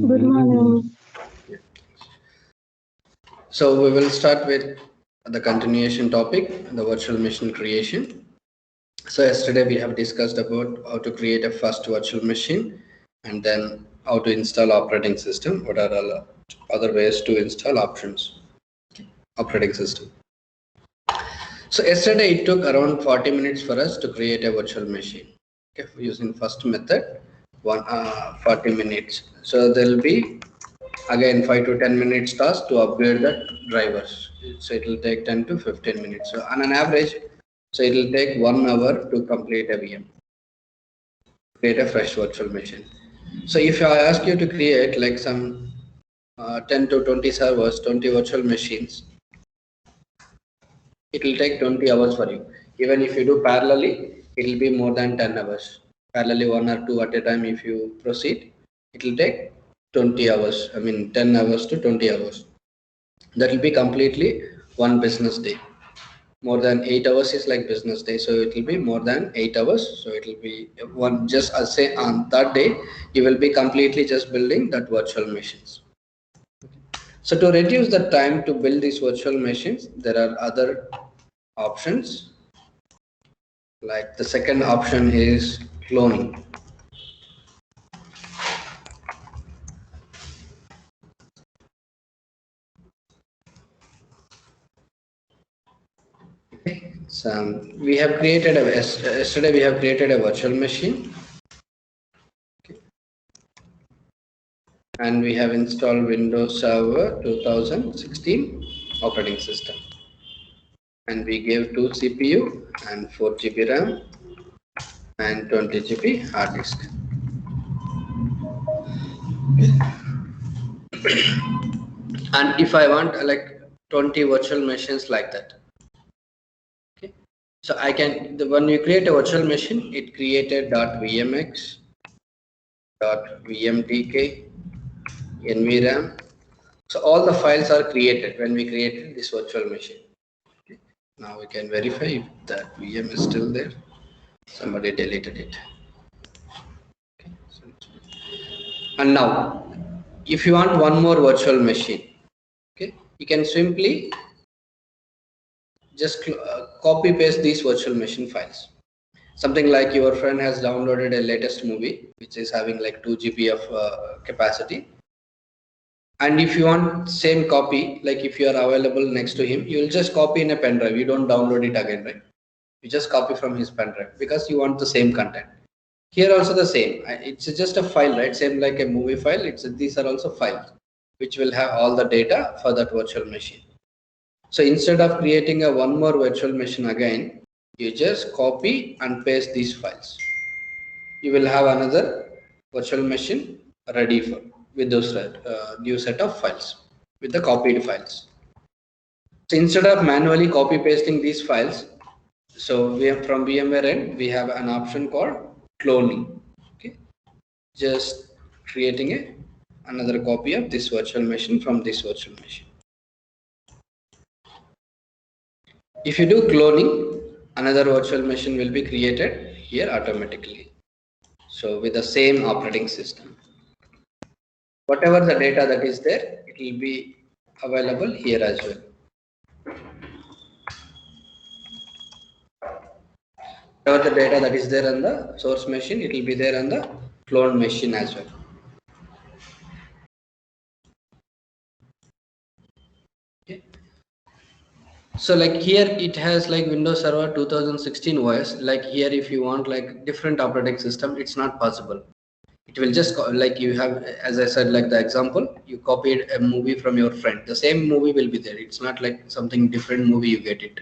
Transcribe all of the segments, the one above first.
Good morning. So we will start with the continuation topic, the virtual machine creation. So yesterday we have discussed about how to create a first virtual machine and then how to install operating system. What are the other ways to install operating system. So yesterday it took around 40 minutes for us to create a virtual machine. Okay, using first method, 40 minutes. So there will be again 5 to 10 minutes task to upgrade the drivers. So it will take 10 to 15 minutes. So on an average, so it will take 1 hour to complete a VM, create a fresh virtual machine. So if I ask you to create like some 10 to 20 servers, 20 virtual machines, it will take 20 hours for you. Even if you do parallelly, it will be more than 10 hours. Parallelly 1 or 2 at a time, if you proceed, it will take 20 hours. I mean 10 hours to 20 hours. That will be completely one business day. More than 8 hours is like business day, so it will be more than 8 hours. So it will be one, just as say on that day you will be completely just building that virtual machines. So to reduce the time to build these virtual machines, there are other options. Like the second option is cloning. So we have created yesterday we have created a virtual machine. And we have installed Windows Server 2016 operating system, and we gave 2 CPU and 4 GB RAM and 20 GB hard disk. And if I want like 20 virtual machines like that, okay, so I can, when you create a virtual machine, it created .vmx, .vmdk, nvram. So all the files are created when we created this virtual machine. Okay. Now we can verify if that VM is still there. Somebody deleted it. Okay. And now, if you want one more virtual machine, okay, you can simply just copy paste these virtual machine files. Something like your friend has downloaded a latest movie which is having like 2 GB of capacity. And if you want same copy, like if you are available next to him, you will just copy in a pen drive. You don't download it again, right? You just copy from his pen drive because you want the same content. Here also the same. It's just a file, right? Same like a movie file. These are also files which will have all the data for that virtual machine. So instead of creating a one more virtual machine again, you just copy and paste these files. You will have another virtual machine ready for with those new set of files with the copied files. So instead of manually copy pasting these files, so we have from VMware end, we have an option called cloning. Okay, just creating another copy of this virtual machine from this virtual machine. If you do cloning, another virtual machine will be created here automatically. So with the same operating system, whatever the data that is there, it will be available here as well. Whatever the data that is there on the source machine, it will be there on the clone machine as well. Okay. So like here it has like Windows Server 2016 OS. Like here, if you want like different operating system, it's not possible. It will just like you have, as I said, like the example, you copied a movie from your friend. The same movie will be there. It's not like something different movie you get it.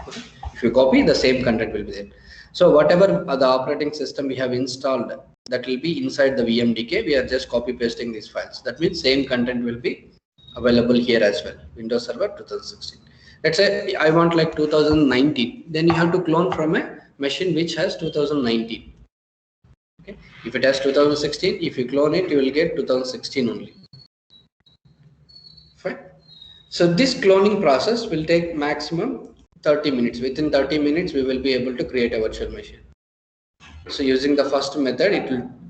Okay. If you copy, the same content will be there. So whatever the operating system we have installed, that will be inside the VMDK. We are just copy pasting these files. That means same content will be available here as well. Windows Server 2016. Let's say I want like 2019. Then you have to clone from a machine which has 2019. Okay. If it has 2016, if you clone it, you will get 2016 only. Fine. So this cloning process will take maximum 30 minutes. Within 30 minutes, we will be able to create a virtual machine. So using the first method,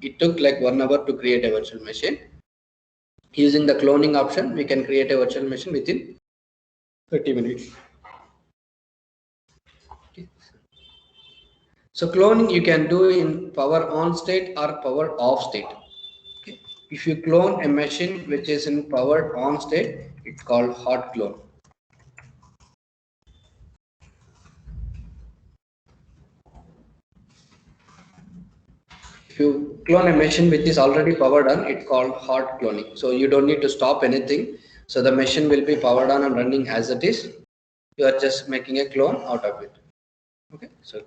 it took like 1 hour to create a virtual machine. Using the cloning option, we can create a virtual machine within 30 minutes. Okay. So cloning you can do in power on state or power off state. Okay. If you clone a machine which is in power on state, it's called hot clone. If you clone a machine which is already powered on, it's called hot cloning. So you don't need to stop anything. So the machine will be powered on and running as it is. You are just making a clone out of it. Okay. So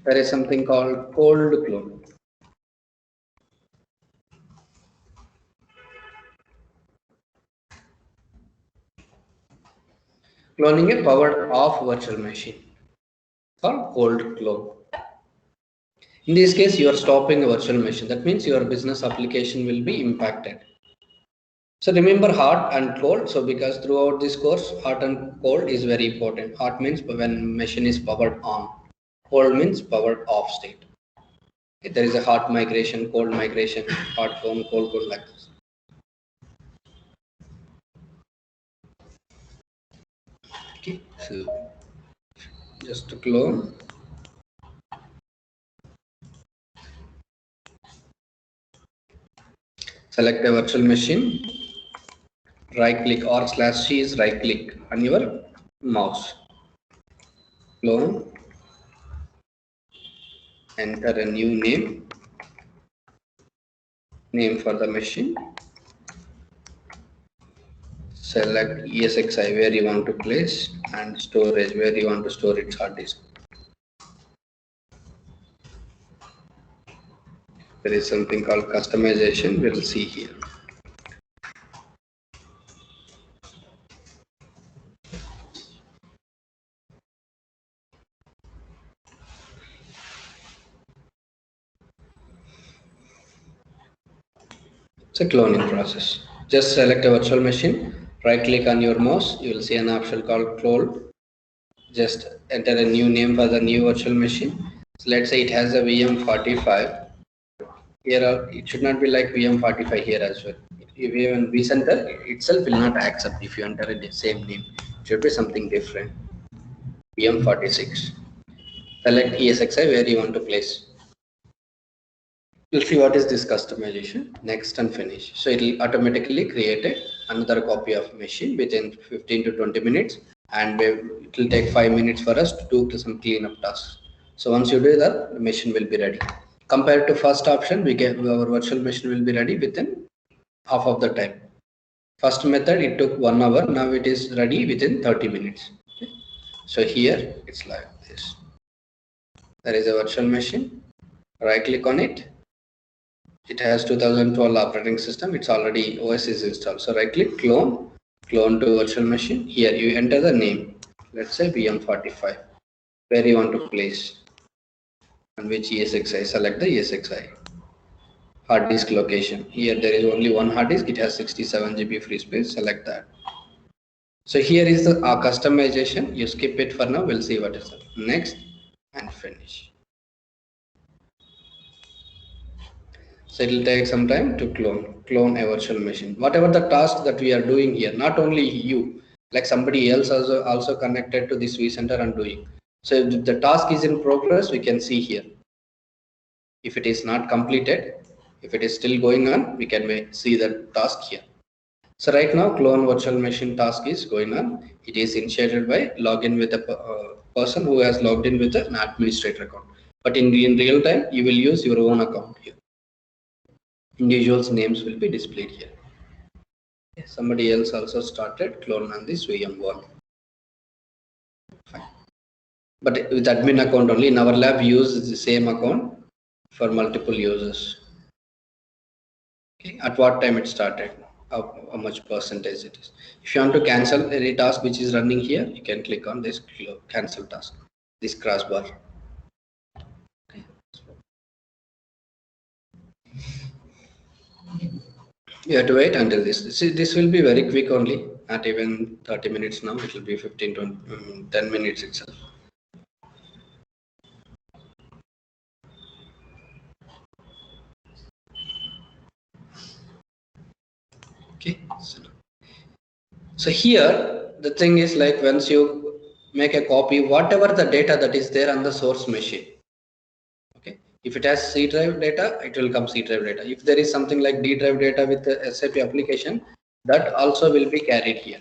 there is something called cold clone. Cloning a powered off virtual machine called cold clone. In this case, you are stopping a virtual machine. That means your business application will be impacted. So remember hot and cold. So because throughout this course, hot and cold is very important. Hot means when machine is powered on. Cold means powered off state. Okay, there is a hot migration, cold migration, hot clone, cold clone like this. Okay, so just to clone. Select a virtual machine. Right click or /C is right click on your mouse. Clone. Enter a new name for the machine. Select ESXi where you want to place and storage where you want to store its hard disk. There is something called customization. We'll see here. It's a cloning process. Just select a virtual machine, right click on your mouse, you will see an option called clone. Just enter a new name for the new virtual machine. So let's say it has a VM45. Here it should not be like VM45 here as well. If even vCenter itself will not accept if you enter the same name. It should be something different. VM46. Select ESXi where you want to place. You'll see what is this customization. Next and finish. So it will automatically create another copy of machine within 15 to 20 minutes, and it will take 5 minutes for us to do some cleanup tasks. So once you do that, the machine will be ready. Compared to first option, we get our virtual machine will be ready within half of the time. First method it took 1 hour. Now it is ready within 30 minutes. Okay. So here it's like this. There is a virtual machine. Right click on it. It has 2012 operating system. It's already OS is installed. So right click clone to virtual machine. Here you enter the name. Let's say VM45. Where you want to place and which ESXi. Select the ESXi. Hard disk location. Here there is only one hard disk. It has 67 GB free space. Select that. So here is the customization. You skip it for now. We'll see what is it. Next and finish. So it will take some time to clone a virtual machine. Whatever the task that we are doing here, not only you, like somebody else also connected to this vCenter and doing. So if the task is in progress, we can see here. If it is not completed, if it is still going on, we can see the task here. So right now, clone virtual machine task is going on. It is initiated by login with a person who has logged in with an administrator account. But in real time, you will use your own account here. Individuals' names will be displayed here. Somebody else also started clone on this VM1. Fine. But with admin account only, in our lab, we use the same account for multiple users. Okay. At what time it started, how much percentage it is. If you want to cancel any task which is running here, you can click on this cancel task, this crossbar. Okay. You have to wait until this. See, this will be very quick only, not even 30 minutes now. It will be 15 to 10 minutes itself. Okay, so here the thing is like once you make a copy, whatever the data that is there on the source machine, okay, if it has C drive data, it will come C drive data. If there is something like D drive data with the SAP application, that also will be carried here.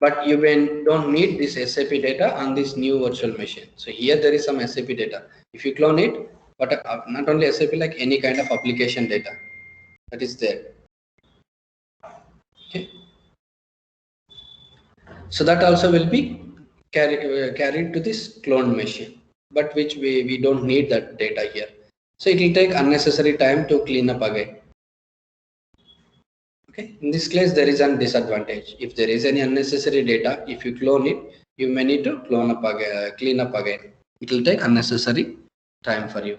But you don't need this SAP data on this new virtual machine. So here there is some SAP data. If you clone it, but not only SAP, like any kind of application data that is there. Okay. So that also will be carried to this cloned machine, but which we don't need that data here. So it will take unnecessary time to clean up again. Okay, in this case there is a disadvantage. If there is any unnecessary data, if you clone it, you may need to clean up again. It will take unnecessary time for you.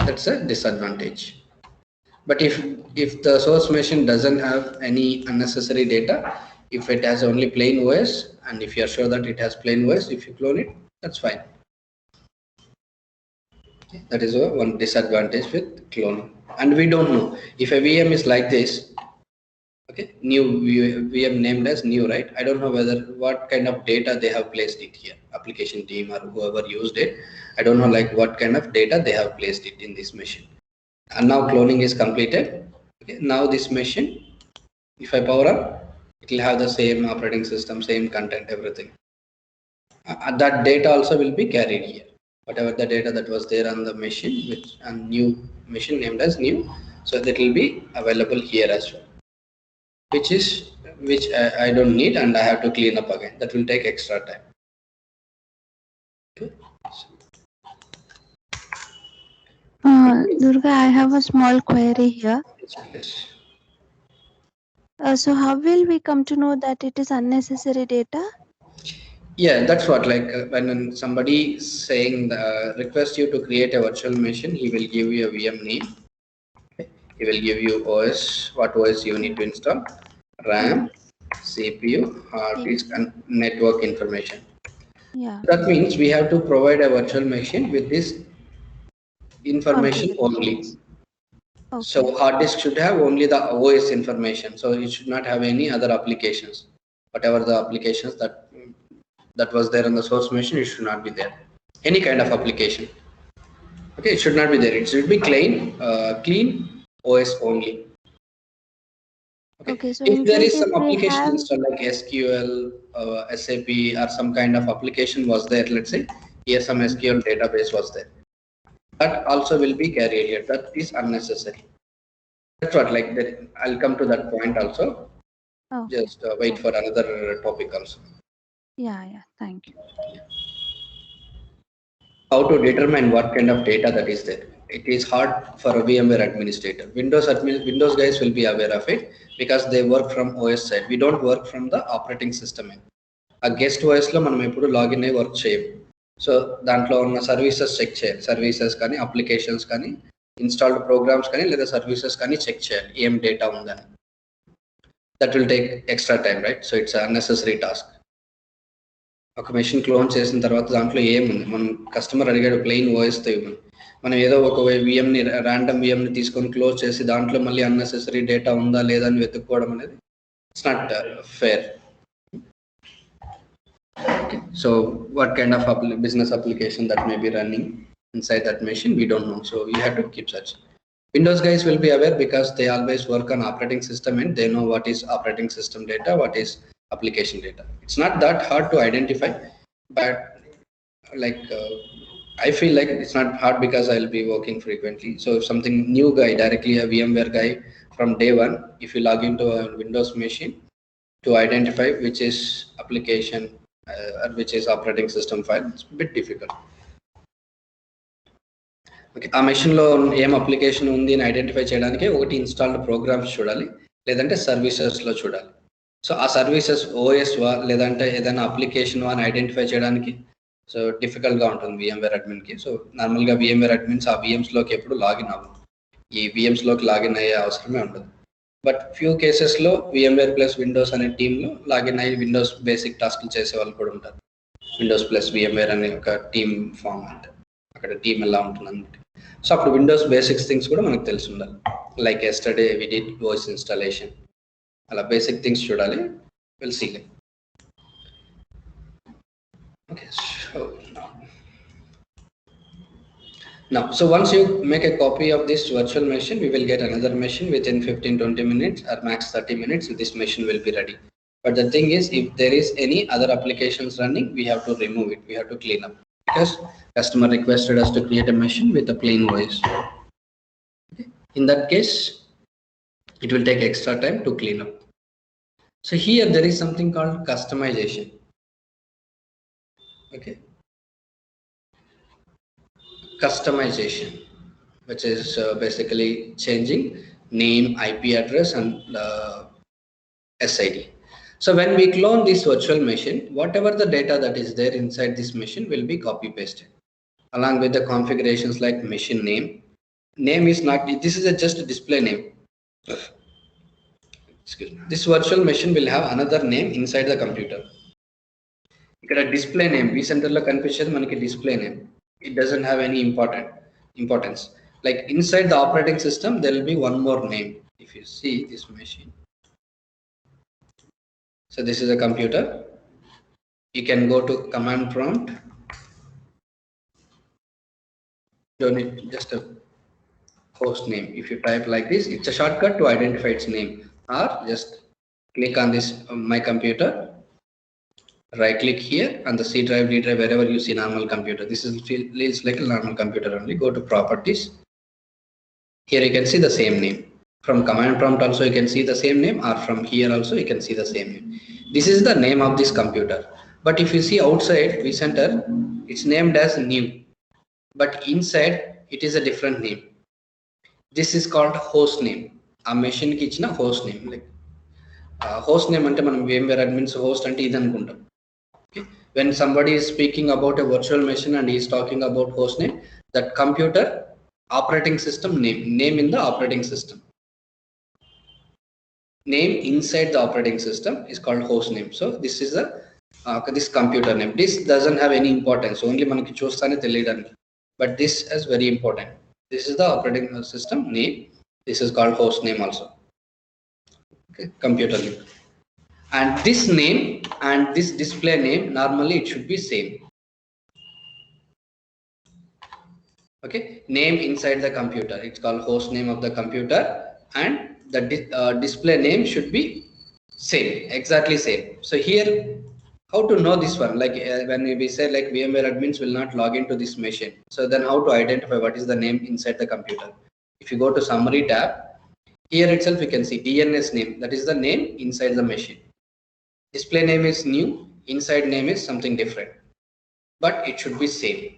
That's a disadvantage. But if the source machine doesn't have any unnecessary data, if it has only plain OS, and if you are sure that it has plain OS, if you clone it, that's fine. That is one disadvantage with cloning. And we don't know if a VM is like this. Okay, new VM named as new, right? I don't know what kind of data they have placed it here, application team or whoever used it. I don't know like what kind of data they have placed it in this machine. And now cloning is completed. Okay, now this machine, if I power up, it will have the same operating system, same content, everything. That data also will be carried here. Whatever the data that was there on the machine, which a new machine named as new, so that will be available here as well. Which I don't need, and I have to clean up again. That will take extra time. Okay. Durga, I have a small query here. Yes. So how will we come to know that it is unnecessary data? Yeah, that's what, like when somebody saying request you to create a virtual machine, he will give you a VM name. Okay. He will give you OS, what OS you need to install, RAM, CPU, hard disk, and network information. Yeah. That means we have to provide a virtual machine with this information only. Okay. So hard disk should have only the OS information. So it should not have any other applications. Whatever the applications that was there on the source machine, it should not be there. Any kind of application. Okay, it should not be there. It should be clean OS only. Okay. So if there is some application installed like SQL, SAP, or some kind of application was there, let's say here some SQL database was there, that also will be carried here. That is unnecessary. That's what, like that. I'll come to that point also. Just wait for another topic also. Yeah. Thank you. How to determine what kind of data that is there? It is hard for a VMware administrator. Windows guys will be aware of it because they work from OS side. We don't work from the operating system. A guest OS lo manam eppudu login ayi work cheyavu. So dantlo unna services check cheyali. Services kani, applications kani, installed programs kani లేదా services kani check cheyali em data undani. That will take extra time, right? So it's an unnecessary task. ఒక machine clone చేసిన తర్వాత దాంట్లో ఏముంది, మనం customer అడిగాడు plain ఓఎస్తో ఇవ్వమని, మనం ఏదో ఒక విఎంని ర్యాండమ్ విఎంని తీసుకొని క్లోజ్ చేసి దాంట్లో మళ్ళీ అన్నెసెసరీ డేటా ఉందా లేదా అని వెతుక్కోవడం అనేది it's not fair. So what kind of business application that may be running inside that machine, we don't know. So you have to keep searching. Windows guys will be aware because they always work on operating system and they know what is operating system data, what is application data. It's not that hard to identify, but like I feel like it's not hard because I'll be working frequently. So if something new guy, directly a VMware guy from day one, if you log into a Windows machine to identify which is application or which is operating system file, it's a bit difficult. Okay, ఆ మెషిన్లో ఏం application ఉంది అని identify చేయడానికి ఒకటి installed programmes చూడాలి, లేదంటే సర్వీసెస్లో చూడాలి. సో ఆ సర్వీసెస్ ఓఎస్వా లేదంటే ఏదైనా అప్లికేషన్ అని ఐడెంటిఫై చేయడానికి సో డిఫికల్ట్గా ఉంటుంది VMware అడ్మిన్కి. సో నార్మల్గా VMware అడ్మిన్స్ ఆ VMస్లోకి ఎప్పుడు లాగిన్ అవ్వదు, ఈ VMస్లోకి లాగిన్ అయ్యే అవసరమే ఉండదు. బట్ ఫ్యూ కేసెస్లో VMware ప్లస్ విండోస్ అనే టీంలో లాగిన్ అయ్యి విండోస్ బేసిక్ టాస్క్లు చేసే వాళ్ళు కూడా ఉంటారు. విండోస్ ప్లస్ VMware అనే ఒక టీమ్ ఫామ్ అంటే అక్కడ టీం ఎలా ఉంటుంది అన్నట్టు. సో అప్పుడు విండోస్ బేసిక్స్ థింగ్స్ కూడా మనకు తెలిసి ఉండాలి. like yesterday we did voice installation. Ala basic things chudali, we'll see. Okay, so now, so once you make a copy of this virtual machine, we will get another machine within 15-20 minutes or max 30 minutes. This machine will be ready. But the thing is, if there is any other applications running, we have to remove it. We have to clean up, because customer requested us to create a machine with a plain voice. Okay. In that case, it will take extra time to clean up. So here there is something called customization. Okay. Customization, which is basically changing name, IP address, and SID. So when we clone this virtual machine, whatever the data that is there inside this machine will be copy pasted, along with the configurations like machine name. Name is not, this is just a display name. Excuse me. This virtual machine will have another name inside the computer. ఇక్కడ display name, vCenter లో కనిపించేది మనకి display name. It doesn't have any importance. Like inside the operating system, there will be one more name. If you see this machine, so this is a computer. You can go to command prompt. Don't need just a host name. If you type like this, it's a shortcut to identify its name. Or just click on this my computer. Right click here on the C drive, D drive, wherever you see normal computer. This is like a normal computer only. Go to properties. Here you can see the same name. From command prompt also you can see the same name, or from here also you can see the same name. This is the name of this computer. But if you see outside vCenter, it's named as new. But inside it is a different name. This is called host name. A machine ki ichina host name. Like host name ante manam VMware admins host ante idu anukuntam. Okay. When somebody is speaking about a virtual machine and he is talking about host name, that computer operating system name in the operating system. Name inside the operating system is called host name. So this is this computer name. This doesn't have any importance. Only manaki chustane teliyadani. But this is very important. This is the operating system name. This is called host name also. Okay, computer name. And this name and this display name, normally it should be same. Okay, name inside the computer, it's called host name of the computer, and the display name should be same, exactly same. So here, how to know this one? Like when we say like VMware admins will not log into this machine, so then how to identify what is the name inside the computer? If you go to summary tab, here itself you can see DNS name, that is the name inside the machine. Display name is new, inside name is something different, but it should be same.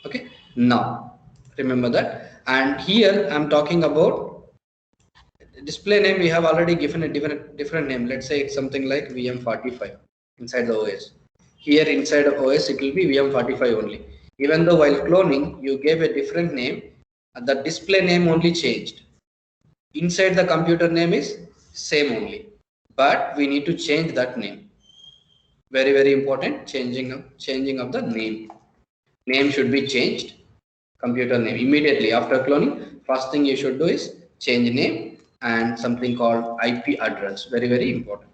Okay, now remember that. And here I'm talking about display name. We have already given a different name. Let's say it's something like VM45 inside the OS. Here inside of OS it will be VM45 only. Even though while cloning you gave a different name, the display name only changed. Inside the computer name is same only, but we need to change that name. Very, very important. Changing of the name. Name should be changed. Computer name immediately after cloning. First thing you should do is change name and something called IP address. Very, very important.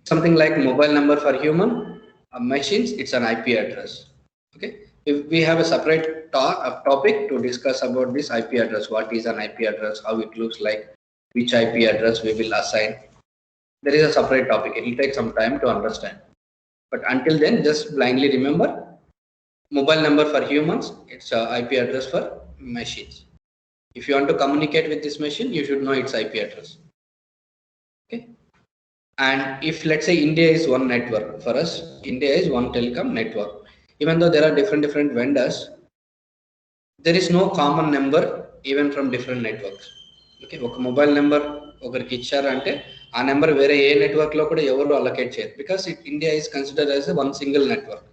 Something like mobile number for human machines, it's an IP address. Okay. If we have a separate topic to discuss about this IP address, what is an IP address, how it looks like, which IP address we will assign. There is a separate topic. It will take some time to understand. But until then, just blindly remember mobile number for humans, it's a IP address for machines. If you want to communicate with this machine, you should know its IP address. Okay. And if let's say India is one network, for us, India is one telecom network. Even though there are different vendors, there is no common number even from different networks. Okay, ఒక mobile number ఒకరికి ఇచ్చారంటే ఆ number వేరే ఏ network లో కూడా ఎవరు allocate చేయరు, because India is considered as one single network,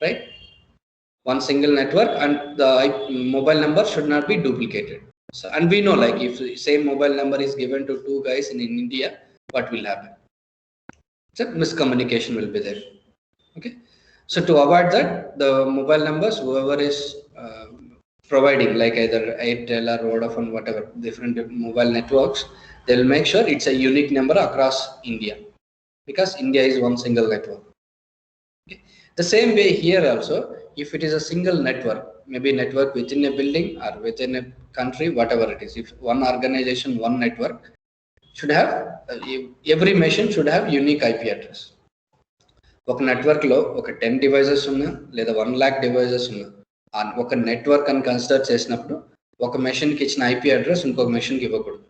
right? One single network, and the mobile number should not be duplicated. So, and we know, like if the same mobile number is given to two guys in India, what will happen? So miscommunication will be there. Okay, so to avoid that, the mobile numbers, whoever is providing, like either Airtel or Vodafone, whatever different mobile networks, they will make sure it's a unique number across India, because India is one single network. Okay. The same way here also, if it is a single network, maybe network within a building or within a country, whatever it is, if one organization, one network should have, every machine should have unique IP address. ఒక నెట్వర్క్లో ఒక 10 devices ఉన్నా లేదా 1,00,000 devices ఉన్నా, ఒక network అని consider చేసినప్పుడు ఒక మెషిన్కి ఇచ్చిన ఐపీ అడ్రస్ ఇంకొక మెషిన్కి ఇవ్వకూడదు.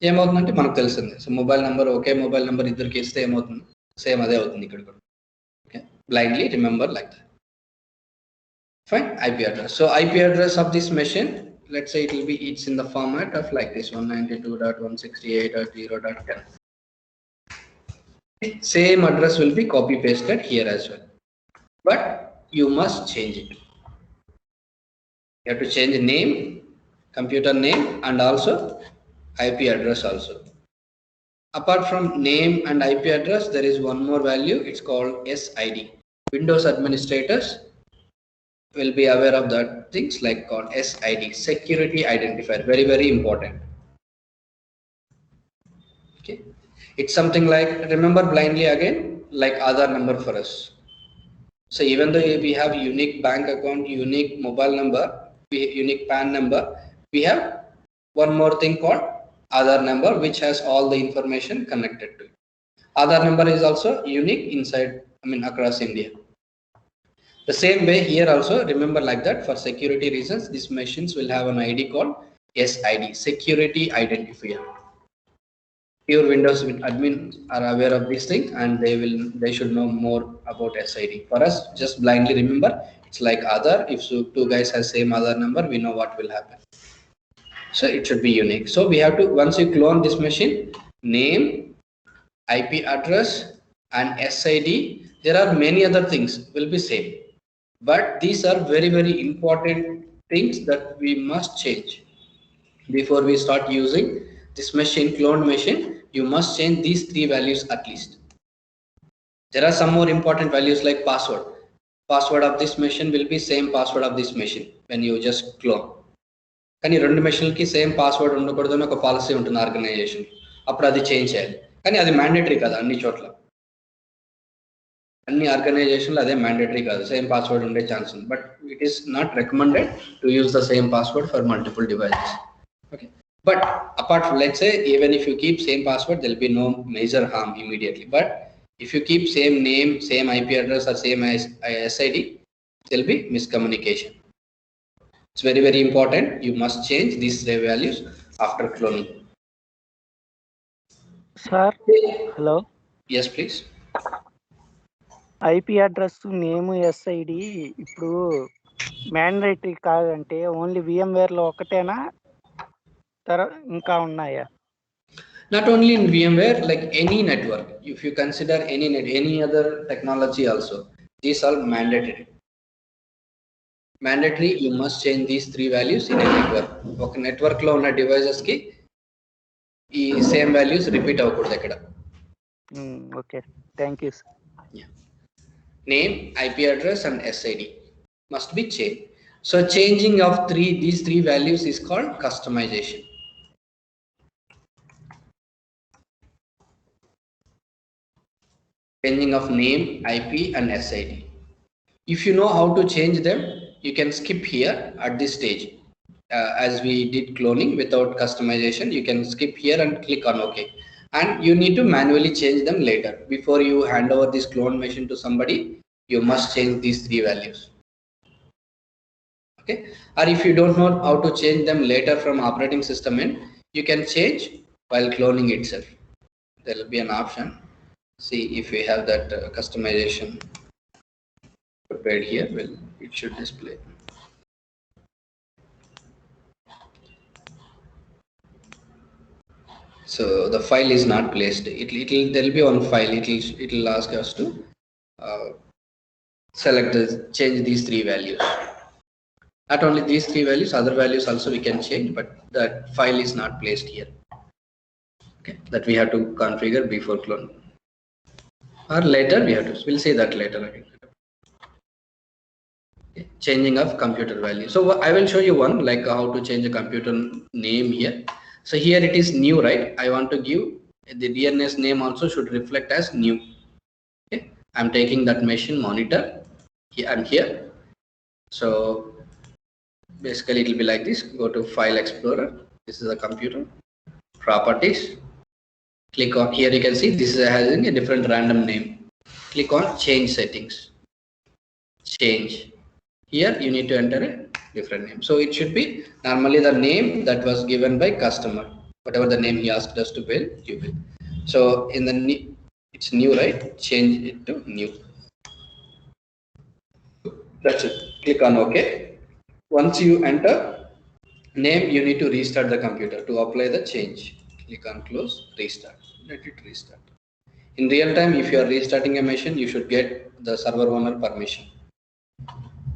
ఏమవుతుందంటే మనకు తెలిసిందే. సో మొబైల్ నెంబర్, ఒకే మొబైల్ నెంబర్ ఇద్దరికి ఇస్తే ఏమవుతుంది, సేమ్ అదే అవుతుంది ఇక్కడ కూడా. Okay, blindly remember like that. Fine, IP address. So IP address of this machine, let's say it will be each in the format of like this 192.168.0.10. Same address will be copy pasted here as well, but you must change it. You have to change the name, computer name, and also IP address also. Apart from name and IP address, there is one more value. It's called SID. Windows administrators will be aware of that things like called SID, security identifier. Very, very important. Okay, it's something like, remember blindly again, like Aadhaar number for us. So even though we have unique bank account, unique mobile number, unique PAN number, we have one more thing called Aadhaar number, which has all the information connected to it. Aadhaar number is also unique inside, across India. The same way here also, remember like that, for security reasons, these machines will have an ID called SID, security identifier. Pure Windows admins are aware of this thing, and they should know more about SID. For us, just blindly remember, it's like Aadhaar. If two guys have same Aadhaar number, we know what will happen. So it should be unique. So we have to, once you clone this machine, name, IP address, and SID, there are many other things will be same. But these are very, very important things that we must change before we start using this machine, cloned machine. You must change these 3 values at least. There are some more important values like password. Password of this machine will be same password of this machine when you just clone. కానీ 2 మెషిన్లకి same password ఉండకూడదు అని ఒక policy ఉంటుంది organisation. అప్పుడు అది change చేయాలి. కానీ అది మ్యాండేటరీ కాదు అన్ని చోట్ల, అన్ని ఆర్గనైజేషన్లో అదే మ్యాండేటరీ కాదు, సేమ్ పాస్వర్డ్ ఉండే ఛాన్స్ ఉంది. But it is not recommended to use the same password for multiple devices. Okay, but apart from, let's say, even if you keep same password, there will be no major harm immediately. But if you keep same name, same IP address, or same SID, there will be miscommunication. It's very, very important. You must change these values after cloning. Sir, hello. Yes, please. IP address, name, SID ఇప్పుడు mandatory కాదంటే only VMware లో ఒకటేనా, ఇంకా ఉన్నాయా? Not only in VMware, like any network, if you consider any other technology also, these are mandatory. You must change these 3 values in a network. ఒక network లో ఉన్న devices కి ఈ సేమ్ వాల్యూస్ రిపీట్ అవ్వకూడదు ఎక్కడ. Okay, thank you. Name, IP address, and SID must be changed. So changing of these 3 values is called customization. Changing of name, IP, and SID. If you know how to change them, you can skip here at this stage. As we did cloning without customization, you can skip here and click on OK. And you need to manually change them later. Before you hand over this clone machine to somebody, you must change these 3 values. Okay, or if you don't know how to change them later from operating system end, you can change while cloning itself. There will be an option. See if we have that customization prepared here. Well, it should display. So the file is not placed. There will be one file. It will ask us to change these 3 values. Not only these 3 values, other values also we can change, but that file is not placed here. Okay, that we have to configure before cloning. Or later we have to, we'll say that later again. Okay, changing of computer value. So I will show you one, like how to change a computer name here. So here it is new, right? I want to give the DNS name also should reflect as new. Okay, I'm taking that machine monitor. Here I'm here. So basically it will be like this. Go to File Explorer. This is a computer. Properties. Click on here. You can see this is having a different random name. Click on Change Settings. Change. Here you need to enter a different name. So it should be normally the name that was given by customer. Whatever the name he asked us to build, you will. So in the it's new, right? Change it to new. That's it. Click on OK. Once you enter name, you need to restart the computer to apply the change. Click on close, restart. Let it restart. In real time, if you are restarting a machine, you should get the server owner permission.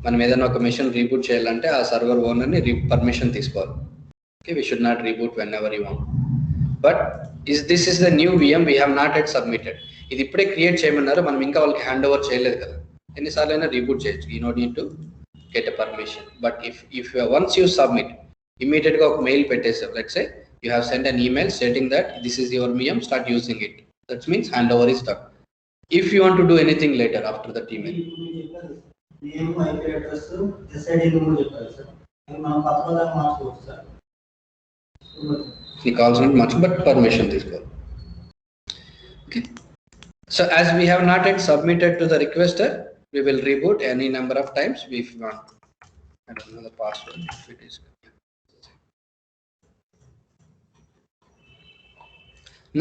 మనం ఏదైనా ఒక machine reboot చేయాలంటే ఆ server ఓనర్ని permission తీసుకోవాలి. Okay, we should not reboot whenever you want. But this is the new VM we have not yet submitted. ఇది ఇప్పుడే create చేయమన్నారు, మనం ఇంకా వాళ్ళకి హ్యాండ్ ఓవర్ చేయలేదు కదా. ఎన్నిసార్లు అయినా రీబూట్ చేయొచ్చు, you not need to get a permission. But if once you submit, ఇమీడియట్గా ఒక మెయిల్ పెట్టేసారు. Let's say you have sent an email stating that this is your VM, start using it. That means hand over is done. If you want to do anything later after that email, name IP address SID number చెప్పారు sir, అది మనం పక్కన మార్చుకోవచ్చు sir. నీకు కావాల్సిన much but permission తీసుకోవాలి. Okay, so as we have not yet submitted to the requester, we will reboot any number of times if we want. I don't know the password if it is.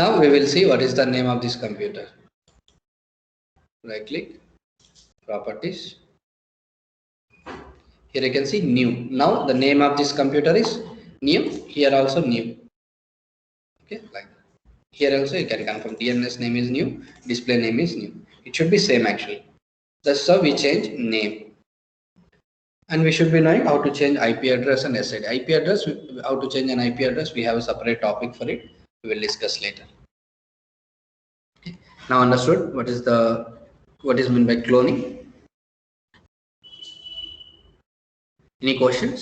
Now we will see what is the name of this computer. Right click, properties. Here you can see new. Now the name of this computer is new. Here also new. Okay, like that. Here also you can confirm DNS name is new, display name is new. It should be same actually. That's how we change name. And we should be knowing how to change IP address and SID. IP address, how to change an IP address, we have a separate topic for it. We will discuss later. Okay. Now understood what is meant by cloning. Any questions?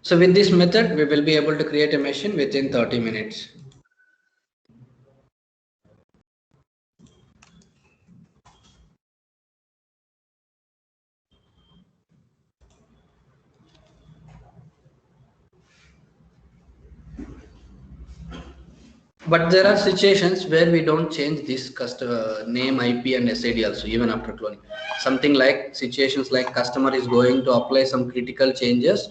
So with this method, we will be able to create a machine within 30 minutes. But there are situations where we don't change this name, IP and SID also even after cloning. Something like situations like customer is going to apply some critical changes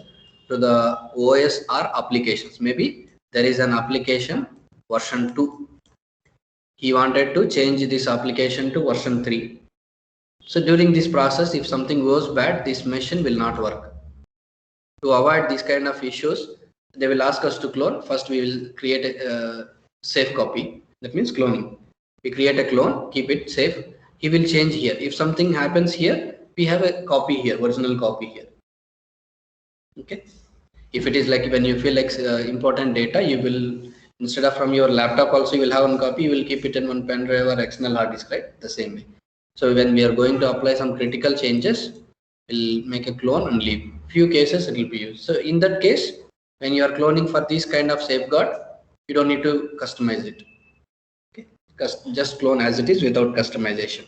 to the OS or applications. Maybe there is an application version 2. He wanted to change this application to version 3. So during this process, if something goes bad, this machine will not work. To avoid these kind of issues, they will ask us to clone. First we will create a safe copy. That means cloning. We create a clone, keep it safe. He will change here. If something happens here, we have a copy here, original copy here. Okay. If it is like when you feel like important data, you will, instead of from your laptop also you will have one copy, you will keep it in one pen drive or external hard disk, right? The same way. So when we are going to apply some critical changes, we'll make a clone and leave. Few cases it will be used. So in that case, when you are cloning for this kind of safeguard, you don't need to customize it. Okay, just clone as it is without customization.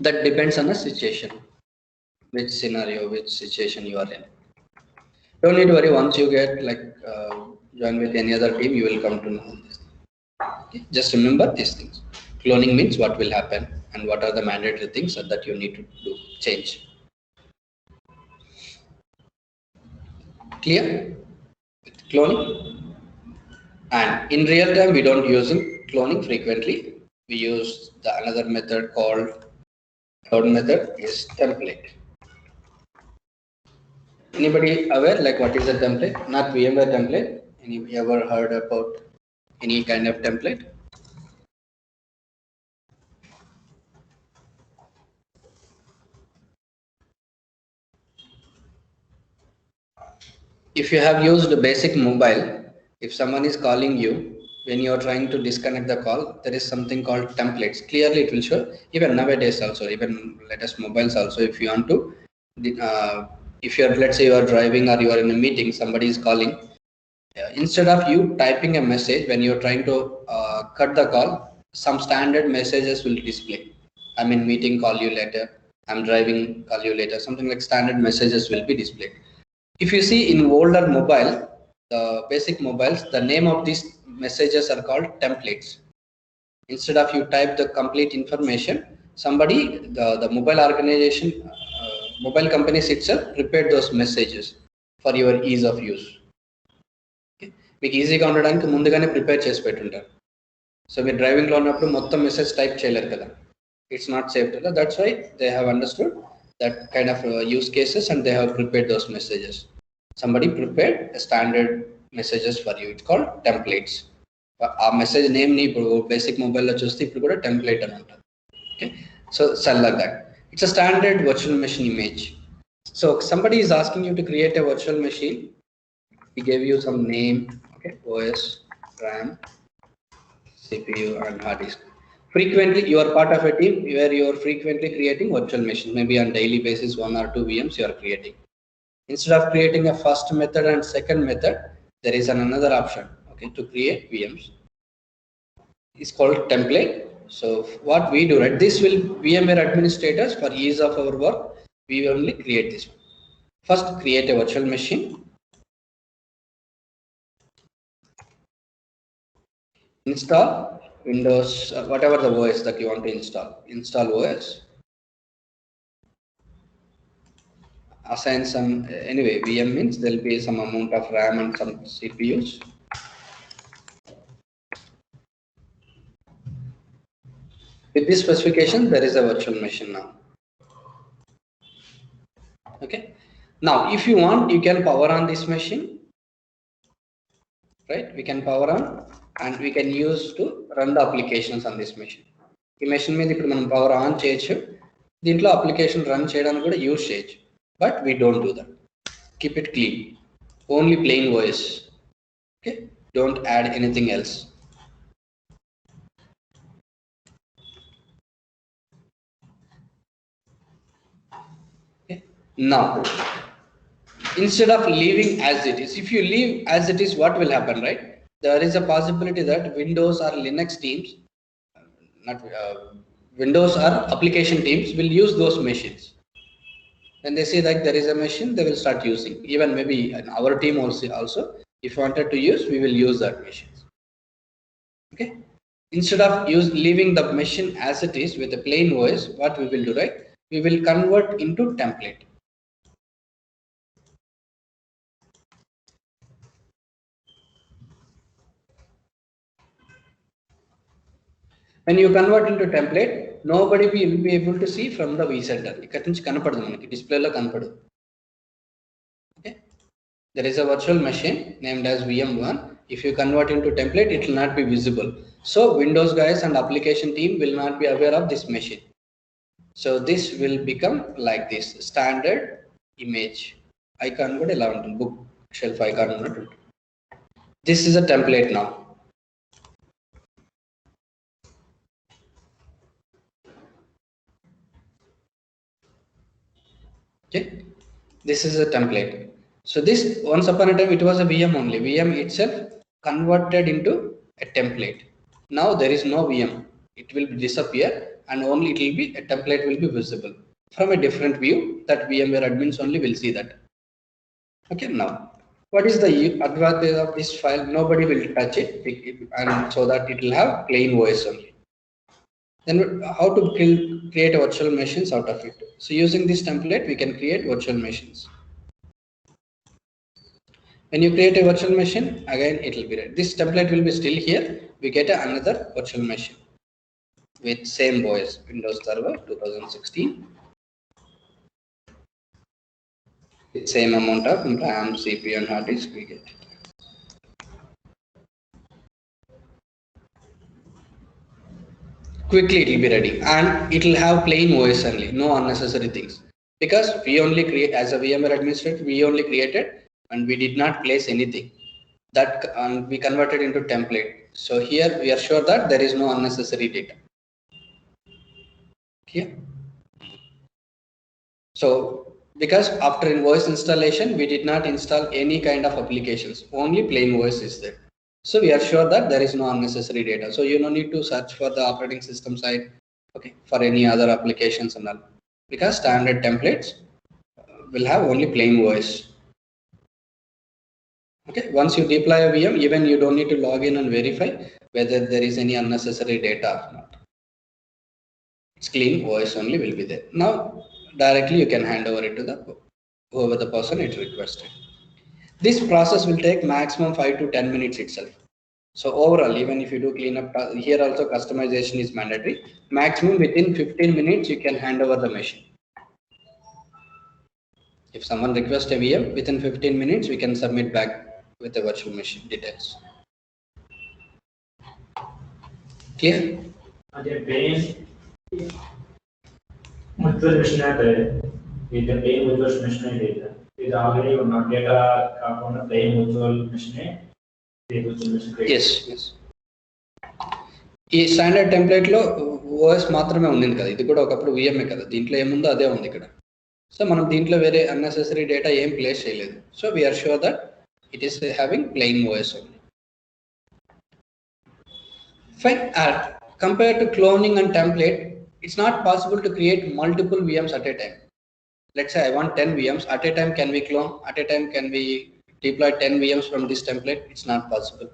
That depends on the situation, which scenario, which situation you are in. Don't need to worry. Once you get like join with any other team, you will come to know this. Okay? Just remember these things. Cloning means what will happen and what are the mandatory things that you need to do, change. Clear? Cloning. And in real time, we don't use cloning frequently. We use the another method called third method is template. Anybody aware like what is a template? Not VMware template. Any ever heard about any kind of template? If you have used a basic mobile, if someone is calling you when you are trying to disconnect the call, there is something called templates. Clearly it will show, even nowadays also, even latest mobiles also, if you want to, if you're, let's say you are driving or you are in a meeting, somebody is calling, instead of you typing a message when you're trying to cut the call, some standard messages will display. I'm in meeting, call you later. I'm driving, call you later. Something like standard messages will be displayed. If you see in older mobile, the basic mobiles, the name of these messages are called templates. Instead of you type the complete information, somebody, the mobile organization, mobile companies itself prepared those messages for your ease of use. మీకు ఈజీగా ఉండడానికి ముందుగానే prepare చేసి పెట్టుంటారు. So మీరు డ్రైవింగ్లో ఉన్నప్పుడు మొత్తం message type చేయలేరు కదా, ఇట్స్ నాట్ సేఫ్ కదా. That's why they have understood that kind of use cases and they have prepared those messages. Somebody prepared a standard messages for you. It's called templates. A message name ni basic mobile lo chuste ippudu kuda template ani antaru. Okay, so like that. It's a standard virtual machine image. So somebody is asking you to create a virtual machine. We gave you some name, okay, OS, RAM, CPU and hard disk. Frequently, you are part of a team where you are frequently creating virtual machines. Maybe on daily basis, 1 or 2 VMs you are creating. Instead of creating a first method and second method, there is another option, okay, to create VMs. It's called template. So what we do, right? This will VMware administrators, for ease of our work, we will only create this one. First, create a virtual machine. Install Windows, whatever the OS that you want to install OS, assign some, anyway, VM means there will be some amount of RAM and some CPUs. With this specification, there is a virtual machine now. Okay, now if you want, you can power on this machine, right? We can power on and we can use to run the applications on this machine. ఈ machine మీద ఇప్పుడు మనం power on చేయొచ్చు, దీంట్లో application run చేయడానికి కూడా use చేయొచ్చు. But we don't do that. Keep it clean, only plain OS. Okay, don't add anything else. Now, instead of leaving as it is, if you leave as it is, what will happen, right? There is a possibility that Windows or Linux teams, not Windows or application teams, will use those machines. When they see that there is a machine, they will start using. Even maybe our team also, if wanted to use, we will use that machine. Okay. Instead of leaving the machine as it is with a plain OS, what we will do, right? We will convert into template. When you convert into template, nobody will be able to see from the vCenter. ikkada nunchi kanapadu manaki display lo kanapadu. Okay, there is a virtual machine named as VM1. If you convert into template, it will not be visible. So Windows guys and application team will not be aware of this machine. So this will become like this standard image icon kuda ela untundi, book shelf icon unnattu. This is a template now. Okay, this is a template. So this, once upon a time, it was a VM only. VM itself converted into a template. Now there is no VM. It will disappear and only it will be a template will be visible from a different view that VMware admins only will see that. Okay, now what is the advantage of this file? Nobody will touch it, and so that it will have plain OS only. Then how to create a virtual machines out of it? So using this template, we can create virtual machines. When you create a virtual machine, again it will be ready. This template will be still here. We get another virtual machine with same OS, Windows Server 2016, with same amount of RAM, CPU and hard disk we get. Quickly it will be ready and it will have plain OS only, no unnecessary things, because we only create, as a VMware administrator, we only created and we did not place anything that we converted into template. So here we are sure that there is no unnecessary data. Here. So because after invoice installation, we did not install any kind of applications, only plain voice is there. So we are sure that there is no unnecessary data. So you don't need to search for the operating system side, okay, for any other applications and all, because standard templates will have only plain voice. Okay, once you deploy a VM, even you don't need to log in and verify whether there is any unnecessary data or not. It's clean voice only will be there. Now directly you can hand over it to the whoever the person it requested. This process will take maximum 5 to 10 minutes itself. So overall, even if you do cleanup, here also customization is mandatory. Maximum within 15 minutes you can hand over the machine. If someone requests a VM, within 15 minutes we can submit back with the virtual machine details. Clear? అదే pain virtual machine అంటే ఇది pain virtual machine అయితే ఇది already ఉన్న data కాకుండా pain virtual machine virtual machine. Yes, yes. ఈ standard template లో OS మాత్రమే ఉంది కదా, ఇది కూడా ఒకప్పుడు విఎంఏ కదా, దీంట్లో ఏముందో అదే ఉంది ఇక్కడ. సో మనం దీంట్లో వేరే అన్నెసెసరీ డేటా ఏం ప్లేస్ చేయలేదు. So we're sure that it is having plain OS only. Fine. Compared to cloning and template, it's not possible to create multiple VMs at a time. Let's say I want 10 VMs at a time. Can we clone? At a time, can we deploy 10 VMs from this template? It's not possible.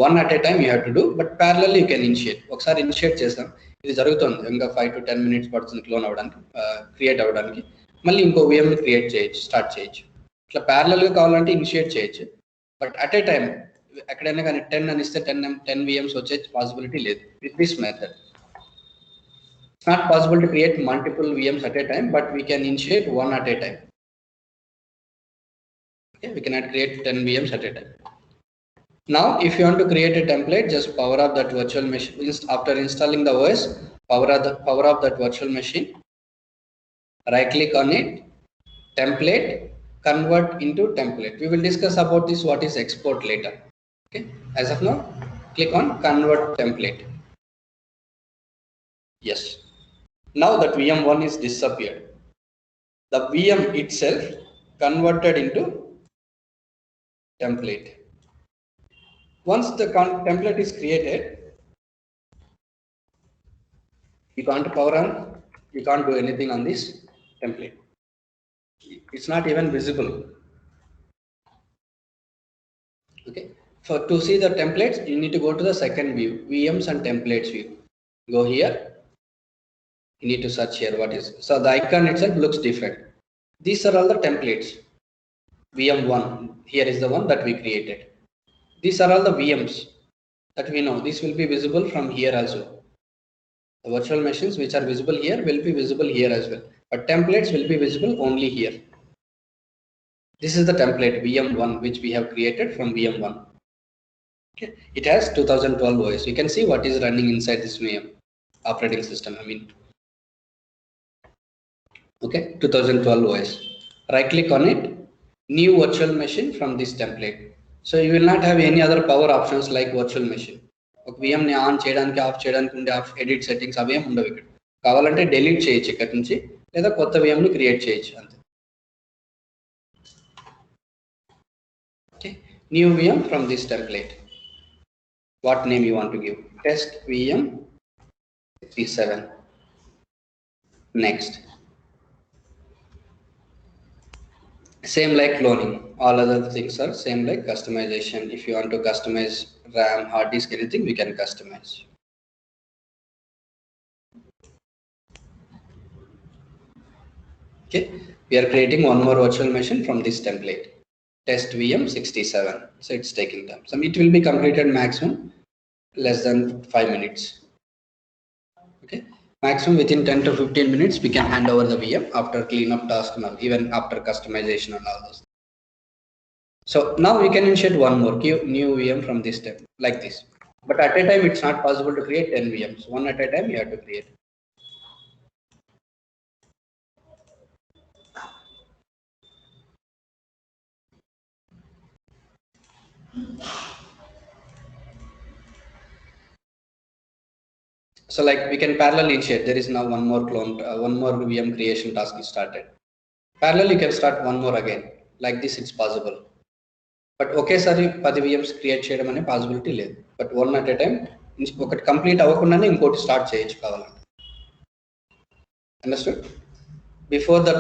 One at a time you have to do, but parallelly you can initiate. ఒకసారి initiate చేస్తాం, ఇది జరుగుతుంది, ఇంకా 5 to 10 minutes పడుతుంది clone అవ్వడానికి, create అవ్వడానికి. మళ్ళీ ఇంకో VM ని క్రియేట్ చేయొచ్చు, స్టార్ట్ చేయొచ్చు. ఇట్లా ప్యారలల్గా కావాలంటే ఇనిషియేట్ చేయొచ్చు, బట్ అట్ ఏ టైం ఎక్కడైనా కానీ 10 అని ఇస్తే 10 VMs వచ్చే పాసిబిలిటీ లేదు. With this method it's not possible to create multiple VMs at a time, but we can initiate one at a time. Okay, we cannot create 10 VMs at a time. Now if you want to create a template, just power up that virtual machine. After installing the OS, power up that virtual machine, right click on it, template, convert into template. We will discuss about this, what is export, later. Okay, as of now click on convert template. Yes, now that VM1 is disappeared, the VM itself converted into template. Once the template is created, you can't power on, you can't do anything on this template. It's not even visible. Okay, for to see the templates, you need to go to the second view, VMs and templates view. Go here, you need to search here what is. So the icon itself looks different. These are all the templates. VM1 here is the one that we created. These are all the VMs that we know. This will be visible from here also. The virtual machines which are visible here will be visible here as well, but templates will be visible only here. This is the template VM1 which we have created from VM1. Okay, it has 2012 OS. You can see what is running inside this VM operating system. Okay, 2012 OS. Right click on it, new virtual machine from this template. So you will not have any other power options like virtual machine. ఒక VM ని on చేయడానికి of చేయడానికి ఉండే edit settings అవి ఏమి ఉండవు ఇక్కడ. కావాలంటే డిలీట్ చేయొచ్చు ఇక్కడ నుంచి, లేదా కొత్త VM ని క్రియేట్ చేయొచ్చు అంతే. Okay, new VM from this template. What name you want to give? Test VM 67. Next. Same like cloning, all other things are same like customization. If you want to customize RAM, hard disk, anything we can customize. Okay, we are creating one more virtual machine from this template, test VM 67. So it's taking time. So it will be completed maximum less than 5 minutes. Okay, maximum within 10 to 15 minutes we can hand over the VM after cleanup task and even after customization and all those. So now we can insert one more new VM from this step like this, but at a time it's not possible to create 10 VMs. One at a time you have to create. So like we can parallel initiate. There is now one more clone, one more VM creation task is started. Parallel, you can start one more again. Like this, it's possible. But ఒకేసారి 10 VMs create చేయడం అనే possibility లేదు. But one at a time ఒకటి complete అవ్వకుండానే ఇంకోటి start చేయొచ్చు కావాలంటే. Understood? Before the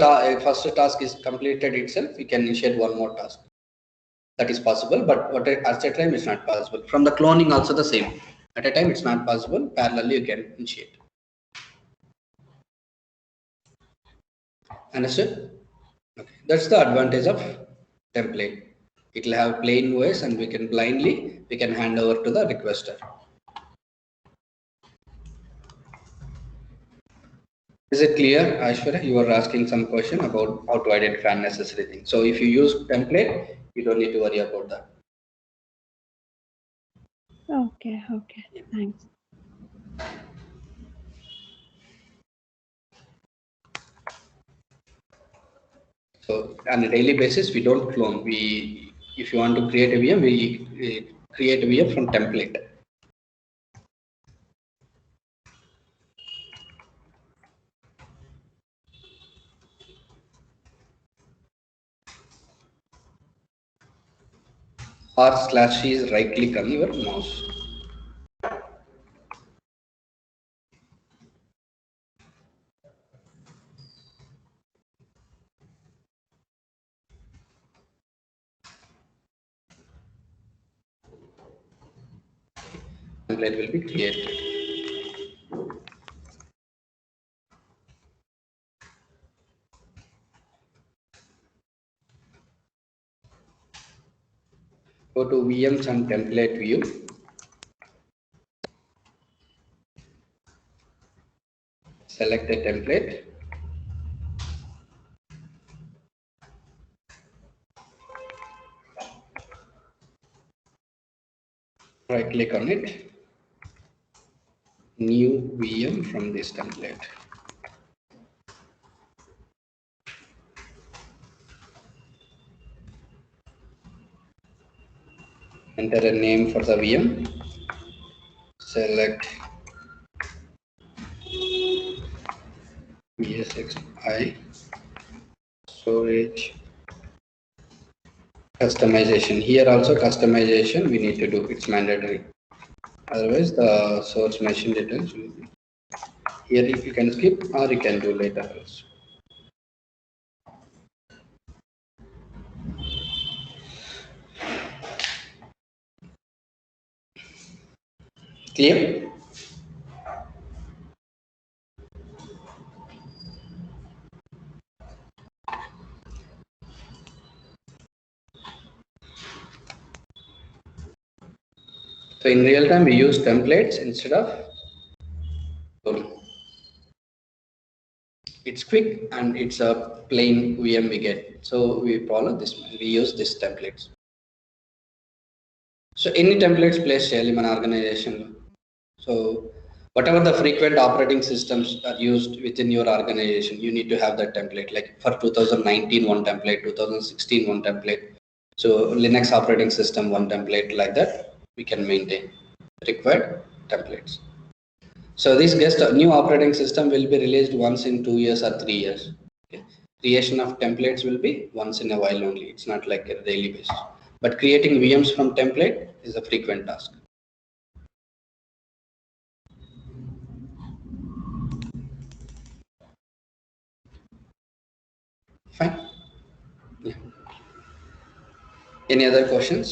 first task is completed itself, we can initiate one more task. That is possible, but at a time it's not possible. From the cloning also the same. At a time it's not possible. Parallelly you can initiate. Understood? Okay. That's the advantage of template. It will have plain OS and we can hand over to the requester. Is it clear, Aishwarya? You were asking some question about how to identify unnecessary things. So if you use template, you don't need to worry about that. Okay, thanks. So on a daily basis, we don't clone. If you want to create a VM, we create a VM from template. R/C is right click on your mouse. Template will be created. Go to VMs and template view. Select a template. Right click on it. New VM from this template. Enter a name for the VM. Select ESXi storage. Customization. Here also customization we need to do. It's mandatory. Otherwise the source machine details will be here. If you can skip or you can do later also. Clear? So in real time we use templates instead of clone. It's quick and it's a plain VM we get. So we follow this. We use this templates. So any templates place cheyali mana organization. So whatever the frequent operating systems are used within your organization, you need to have that template. Like for 2019 one template, 2016 one template. So Linux operating system one template, like that we can maintain required templates. So this new operating system will be released once in 2 years or 3 years. Okay. Creation of templates will be once in a while only. It's not like a daily basis. But creating VMs from template is a frequent task. Fine. Yeah. Any other questions?